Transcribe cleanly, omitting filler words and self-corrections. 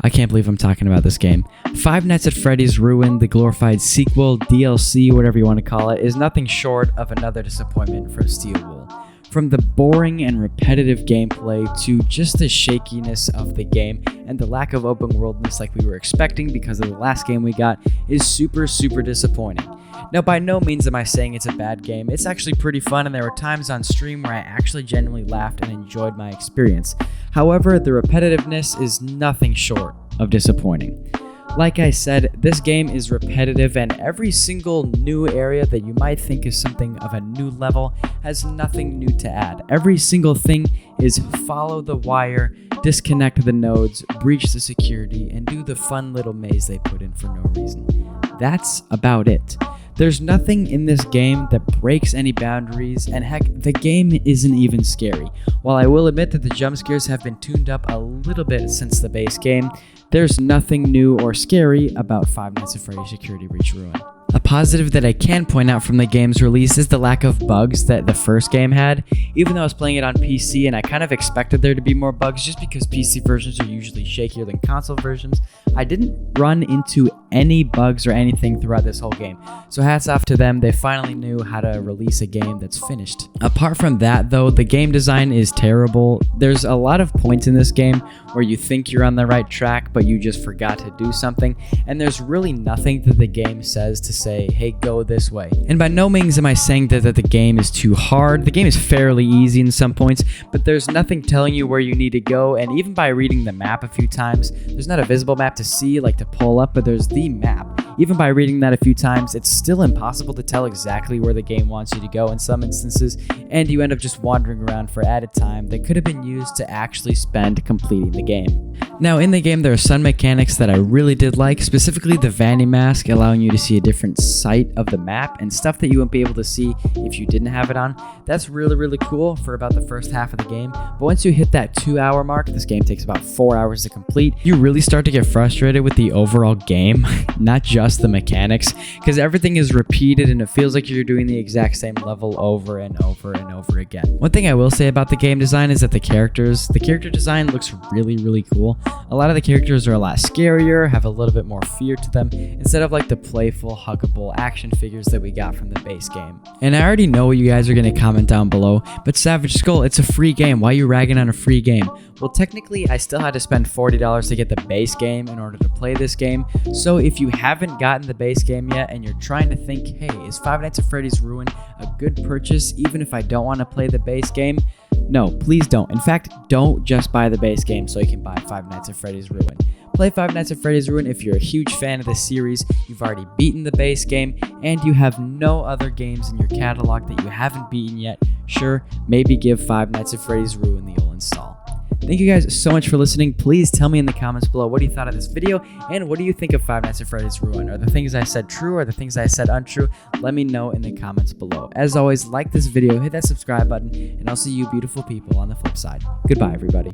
I can't believe I'm talking about this game. Five Nights at Freddy's Ruin, the glorified sequel, DLC, whatever you want to call it, is nothing short of another disappointment from Steel Wool. From the boring and repetitive gameplay to just the shakiness of the game and the lack of open worldness like we were expecting because of the last game we got is super disappointing. Now, by no means am I saying it's a bad game. It's actually pretty fun, and there were times on stream where I actually genuinely laughed and enjoyed my experience. However, the repetitiveness is nothing short of disappointing. Like I said, this game is repetitive, and every single new area that you might think is something of a new level has nothing new to add. Every single thing is follow the wire, disconnect the nodes, breach the security, and do the fun little maze they put in for no reason. That's about it. There's nothing in this game that breaks any boundaries, and heck, the game isn't even scary. While I will admit that the jump scares have been tuned up a little bit since the base game, there's nothing new or scary about Five Nights at Freddy's Security Breach Ruin. A positive that I can point out from the game's release is the lack of bugs that the first game had. Even though I was playing it on PC and I kind of expected there to be more bugs just because PC versions are usually shakier than console versions, I didn't run into any bugs or anything throughout this whole game. So hats off to them, they finally knew how to release a game that's finished. Apart from that though, the game design is terrible. There's a lot of points in this game where you think you're on the right track but you just forgot to do something, and there's really nothing that the game says to say, hey, go this way. And by no means am I saying that the game is too hard. The game is fairly easy in some points, but there's nothing telling you where you need to go, and even by reading the map a few times, there's not a visible map to see, like to pull up, but there's the map. Even by reading that a few times, it's still impossible to tell exactly where the game wants you to go in some instances, and you end up just wandering around for added time that could have been used to actually spend completing the game. Now, in the game, there are some mechanics that I really did like, specifically the Vanny Mask, allowing you to see a different site of the map and stuff that you wouldn't be able to see if you didn't have it on. That's really cool for about the first half of the game, but once you hit that 2-hour mark, this game takes about 4 hours to complete, you really start to get frustrated with the overall game, not just the mechanics, because everything is repeated and it feels like you're doing the exact same level over and over again. One thing I will say about the game design is that the character design looks really cool. A lot of the characters are a lot scarier, have a little bit more fear to them, instead of like the playful, huggable action figures that we got from the base game. And I already know what you guys are going to comment down below, but SavageSkull, it's a free game. Why are you ragging on a free game? Well, technically, I still had to spend $40 to get the base game in order to play this game. So if you haven't gotten the base game yet and you're trying to think, hey, is Five Nights at Freddy's Ruin a good purchase even if I don't want to play the base game? No, please don't. In fact, don't just buy the base game so you can buy Five Nights at Freddy's Ruin. Play Five Nights at Freddy's Ruin if you're a huge fan of the series, you've already beaten the base game, and you have no other games in your catalog that you haven't beaten yet. Sure, maybe give Five Nights at Freddy's Ruin the old install. Thank you guys so much for listening. Please tell me in the comments below what you thought of this video, and what do you think of Five Nights at Freddy's Ruin? Are the things I said true, or the things I said untrue? Let me know in the comments below. As always, like this video, hit that subscribe button, and I'll see you beautiful people on the flip side. Goodbye, everybody.